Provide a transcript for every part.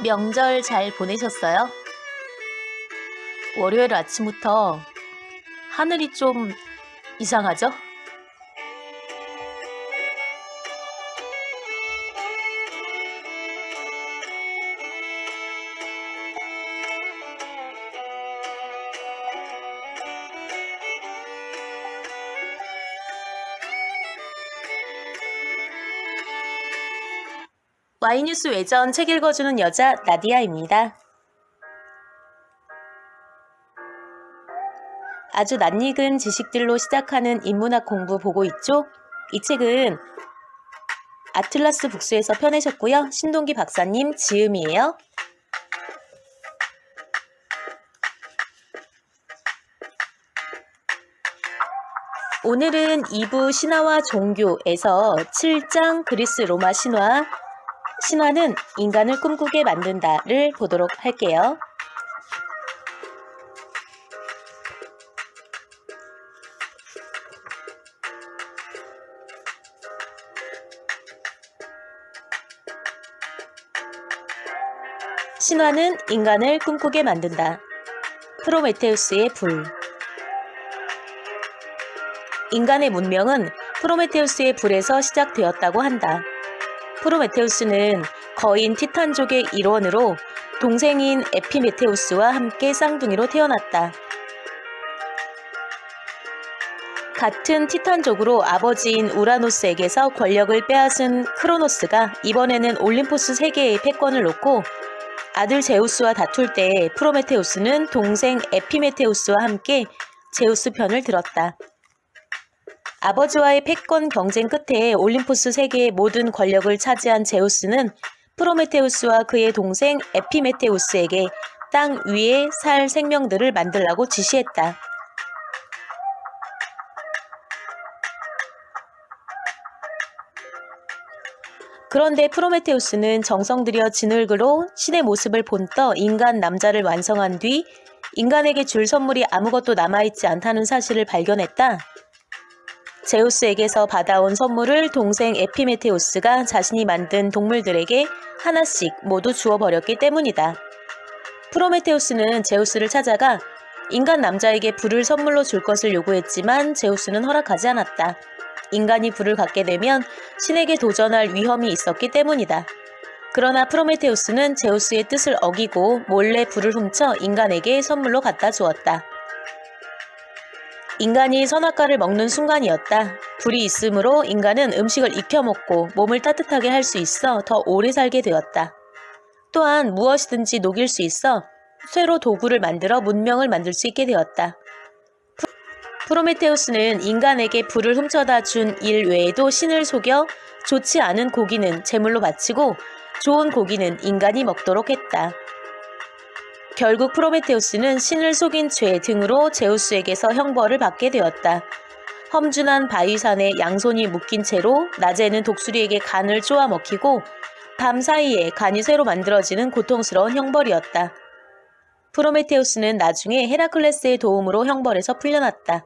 명절 잘 보내셨어요? 월요일 아침부터 하늘이 좀 이상하죠? Y뉴스 외전 책 읽어주는 여자 나디아입니다. 아주 낯익은 지식들로 시작하는 인문학 공부 보고 있죠? 이 책은 아틀라스 북스에서 펴내셨고요. 신동기 박사님 지음이에요. 오늘은 2부 신화와 종교에서 7장 그리스 로마 신화는 인간을 꿈꾸게 만든다를 보도록 할게요. 신화는 인간을 꿈꾸게 만든다. 프로메테우스의 불. 인간의 문명은 프로메테우스의 불에서 시작되었다고 한다. 프로메테우스는 거인 티탄족의 일원으로 동생인 에피메테우스와 함께 쌍둥이로 태어났다. 같은 티탄족으로 아버지인 우라노스에게서 권력을 빼앗은 크로노스가 이번에는 올림포스 세계의 패권을 놓고 아들 제우스와 다툴 때 프로메테우스는 동생 에피메테우스와 함께 제우스 편을 들었다. 아버지와의 패권 경쟁 끝에 올림포스 세계의 모든 권력을 차지한 제우스는 프로메테우스와 그의 동생 에피메테우스에게 땅 위에 살 생명들을 만들라고 지시했다. 그런데 프로메테우스는 정성 들여 진흙으로 신의 모습을 본떠 인간 남자를 완성한 뒤 인간에게 줄 선물이 아무것도 남아있지 않다는 사실을 발견했다. 제우스에게서 받아온 선물을 동생 에피메테우스가 자신이 만든 동물들에게 하나씩 모두 주어버렸기 때문이다. 프로메테우스는 제우스를 찾아가 인간 남자에게 불을 선물로 줄 것을 요구했지만 제우스는 허락하지 않았다. 인간이 불을 갖게 되면 신에게 도전할 위험이 있었기 때문이다. 그러나 프로메테우스는 제우스의 뜻을 어기고 몰래 불을 훔쳐 인간에게 선물로 갖다 주었다. 인간이 선악과를 먹는 순간이었다. 불이 있으므로 인간은 음식을 익혀먹고 몸을 따뜻하게 할 수 있어 더 오래 살게 되었다. 또한 무엇이든지 녹일 수 있어 쇠로 도구를 만들어 문명을 만들 수 있게 되었다. 프로메테우스는 인간에게 불을 훔쳐다 준 일 외에도 신을 속여 좋지 않은 고기는 제물로 바치고 좋은 고기는 인간이 먹도록 했다. 결국 프로메테우스는 신을 속인 죄 등으로 제우스에게서 형벌을 받게 되었다. 험준한 바위산에 양손이 묶인 채로 낮에는 독수리에게 간을 쪼아 먹히고 밤 사이에 간이 새로 만들어지는 고통스러운 형벌이었다. 프로메테우스는 나중에 헤라클레스의 도움으로 형벌에서 풀려났다.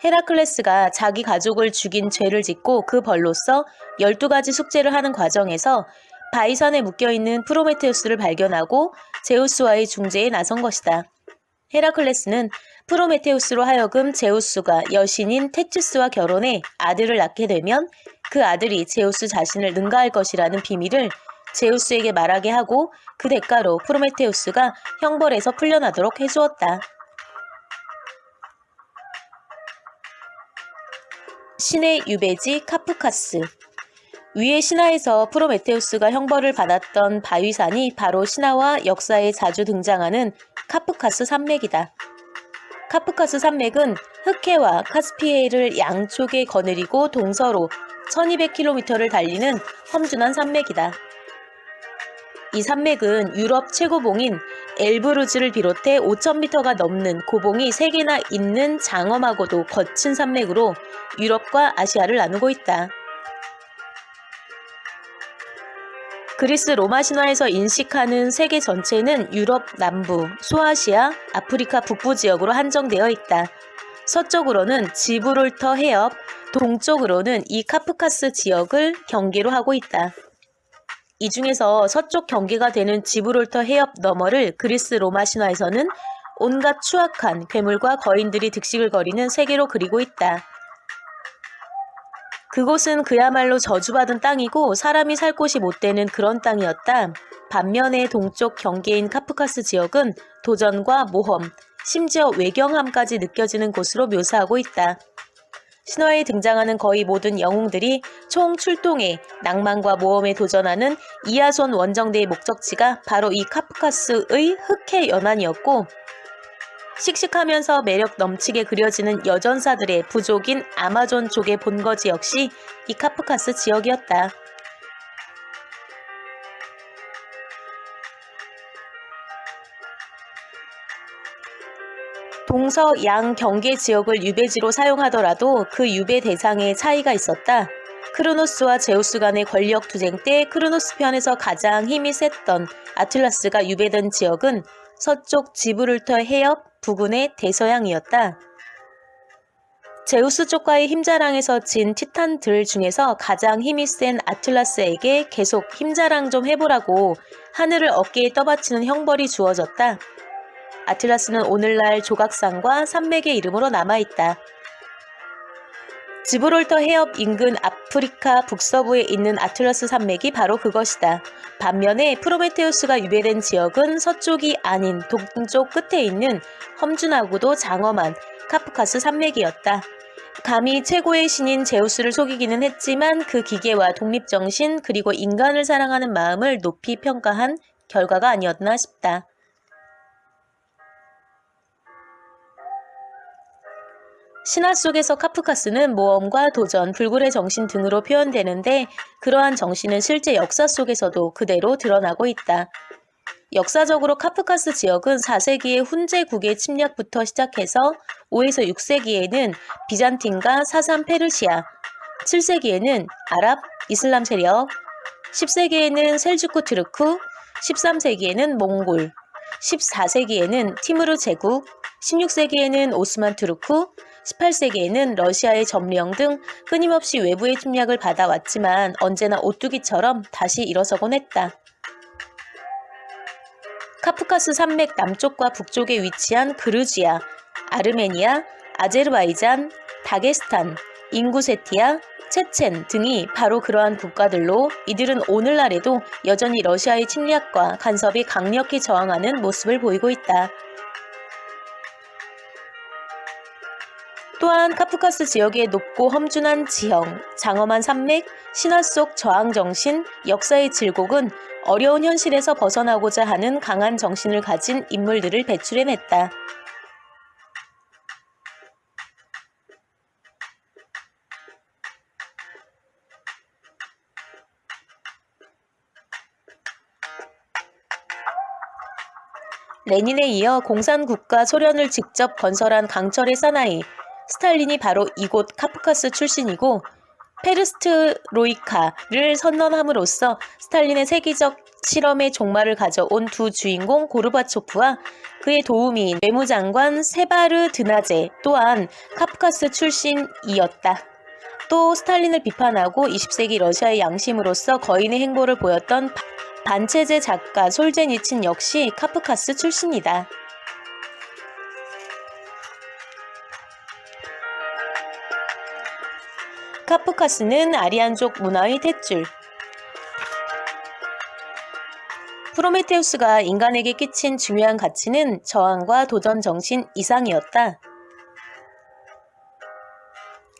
헤라클레스가 자기 가족을 죽인 죄를 짓고 그 벌로써 12가지 숙제를 하는 과정에서 바위산에 묶여있는 프로메테우스를 발견하고 제우스와의 중재에 나선 것이다. 헤라클레스는 프로메테우스로 하여금 제우스가 여신인 테티스와 결혼해 아들을 낳게 되면 그 아들이 제우스 자신을 능가할 것이라는 비밀을 제우스에게 말하게 하고 그 대가로 프로메테우스가 형벌에서 풀려나도록 해주었다. 신의 유배지 카프카스. 위의 신화에서 프로메테우스가 형벌을 받았던 바위산이 바로 신화와 역사에 자주 등장하는 카프카스 산맥이다. 카프카스 산맥은 흑해와 카스피해를 양쪽에 거느리고 동서로 1200km를 달리는 험준한 산맥이다. 이 산맥은 유럽 최고봉인 엘브루즈를 비롯해 5000m가 넘는 고봉이 3개나 있는 장엄하고도 거친 산맥으로 유럽과 아시아를 나누고 있다. 그리스 로마 신화에서 인식하는 세계 전체는 유럽 남부, 소아시아, 아프리카 북부 지역으로 한정되어 있다. 서쪽으로는 지브롤터 해협, 동쪽으로는 이 카프카스 지역을 경계로 하고 있다. 이 중에서 서쪽 경계가 되는 지브롤터 해협 너머를 그리스 로마 신화에서는 온갖 추악한 괴물과 거인들이 득식을 거리는 세계로 그리고 있다. 그곳은 그야말로 저주받은 땅이고 사람이 살 곳이 못 되는 그런 땅이었다. 반면에 동쪽 경계인 카프카스 지역은 도전과 모험, 심지어 외경함까지 느껴지는 곳으로 묘사하고 있다. 신화에 등장하는 거의 모든 영웅들이 총 출동해 낭만과 모험에 도전하는 이하손 원정대의 목적지가 바로 이 카프카스의 흑해 연안이었고, 씩씩하면서 매력 넘치게 그려지는 여전사들의 부족인 아마존족의 본거지 역시 이 카프카스 지역이었다. 동서양 경계 지역을 유배지로 사용하더라도 그 유배 대상에 차이가 있었다. 크로노스와 제우스 간의 권력 투쟁 때 크로노스 편에서 가장 힘이 셌던 아틀라스가 유배된 지역은 서쪽 지브롤터 해협 부근의 대서양이었다. 제우스 쪽과의 힘자랑에서 진 티탄들 중에서 가장 힘이 센 아틀라스에게 계속 힘자랑 좀 해보라고 하늘을 어깨에 떠받치는 형벌이 주어졌다. 아틀라스는 오늘날 조각상과 산맥의 이름으로 남아있다. 지브롤터 해협 인근 아프리카 북서부에 있는 아틀라스 산맥이 바로 그것이다. 반면에 프로메테우스가 유배된 지역은 서쪽이 아닌 동쪽 끝에 있는 험준하고도 장엄한 카프카스 산맥이었다. 감히 최고의 신인 제우스를 속이기는 했지만 그 기계와 독립정신 그리고 인간을 사랑하는 마음을 높이 평가한 결과가 아니었나 싶다. 신화 속에서 카프카스는 모험과 도전, 불굴의 정신 등으로 표현되는데 그러한 정신은 실제 역사 속에서도 그대로 드러나고 있다. 역사적으로 카프카스 지역은 4세기의 훈제국의 침략부터 시작해서 5에서 6세기에는 비잔틴과 사산 페르시아, 7세기에는 아랍, 이슬람 세력, 10세기에는 셀주크 트르크, 13세기에는 몽골, 14세기에는 티무르 제국, 16세기에는 오스만 투르크, 18세기에는 러시아의 점령 등 끊임없이 외부의 침략을 받아왔지만 언제나 오뚜기처럼 다시 일어서곤 했다. 카프카스 산맥 남쪽과 북쪽에 위치한 그루지아, 아르메니아, 아제르바이잔, 다게스탄, 잉구세티아, 체첸 등이 바로 그러한 국가들로 이들은 오늘날에도 여전히 러시아의 침략과 간섭에 강력히 저항하는 모습을 보이고 있다. 또한 카프카스 지역의 높고 험준한 지형, 장엄한 산맥, 신화 속 저항정신, 역사의 질곡은 어려운 현실에서 벗어나고자 하는 강한 정신을 가진 인물들을 배출해냈다. 레닌에 이어 공산국가 소련을 직접 건설한 강철의 사나이, 스탈린이 바로 이곳 카프카스 출신이고 페르스트로이카를 선언함으로써 스탈린의 세계적 실험의 종말을 가져온 두 주인공 고르바초프와 그의 도우미인 외무장관 세바르드나제 또한 카프카스 출신이었다. 또 스탈린을 비판하고 20세기 러시아의 양심으로서 거인의 행보를 보였던 반체제 작가 솔제니친 역시 카프카스 출신이다. 카프카스는 아리안족 문화의 탯줄. 프로메테우스가 인간에게 끼친 중요한 가치는 저항과 도전 정신 이상이었다.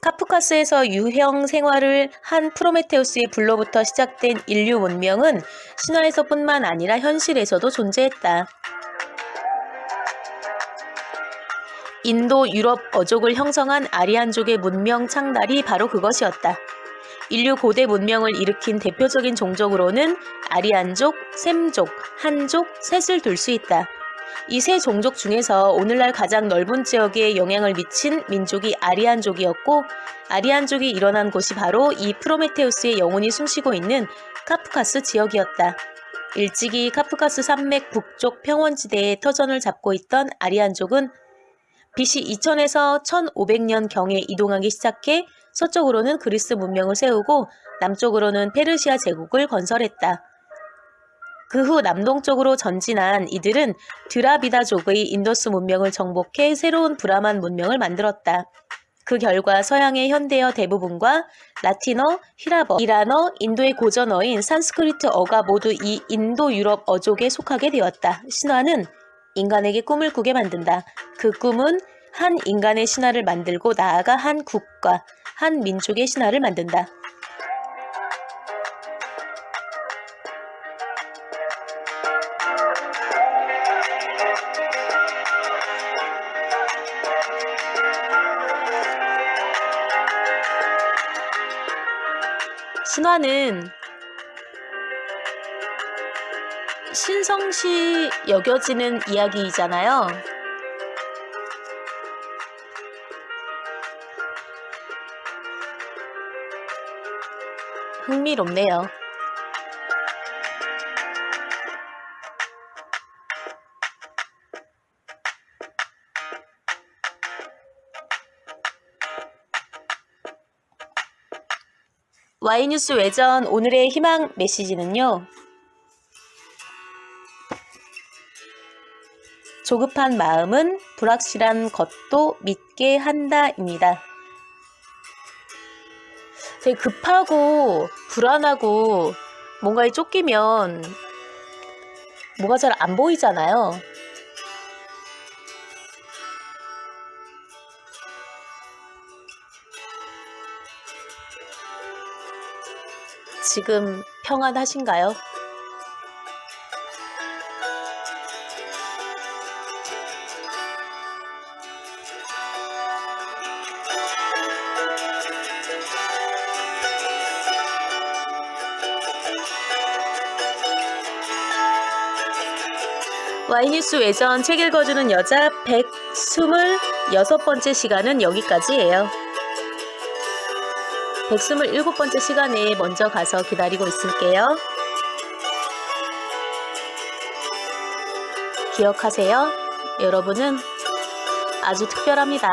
카프카스에서 유형 생활을 한 프로메테우스의 불로부터 시작된 인류 문명은 신화에서뿐만 아니라 현실에서도 존재했다. 인도 유럽 어족을 형성한 아리안족의 문명 창달이 바로 그것이었다. 인류 고대 문명을 일으킨 대표적인 종족으로는 아리안족, 셈족, 한족, 셋을 둘 수 있다. 이 세 종족 중에서 오늘날 가장 넓은 지역에 영향을 미친 민족이 아리안족이었고, 아리안족이 일어난 곳이 바로 이 프로메테우스의 영혼이 숨쉬고 있는 카프카스 지역이었다. 일찍이 카프카스 산맥 북쪽 평원지대에 터전을 잡고 있던 아리안족은 BC 2000에서 1500년 경에 이동하기 시작해 서쪽으로는 그리스 문명을 세우고 남쪽으로는 페르시아 제국을 건설했다. 그 후 남동쪽으로 전진한 이들은 드라비다족의 인더스 문명을 정복해 새로운 브라만 문명을 만들었다. 그 결과 서양의 현대어 대부분과 라틴어, 히라버, 이란어, 인도의 고전어인 산스크리트어가 모두 이 인도 유럽 어족에 속하게 되었다. 신화는 인간에게 꿈을 꾸게 만든다. 그 꿈은 한 인간의 신화를 만들고 나아가 한 국가, 한 민족의 신화를 만든다. 신화는 신성시 여겨지는 이야기이잖아요. 흥미롭네요. Y뉴스 외전 오늘의 희망 메시지는요. 조급한 마음은 불확실한 것도 믿게 한다입니다. 되게 급하고 불안하고 뭔가에 쫓기면 뭐가 잘 안 보이잖아요. 지금 평안하신가요? Y뉴스 외전 책 읽어주는 여자 126번째 시간은 여기까지예요. 127번째 시간에 먼저 가서 기다리고 있을게요. 기억하세요. 여러분은 아주 특별합니다.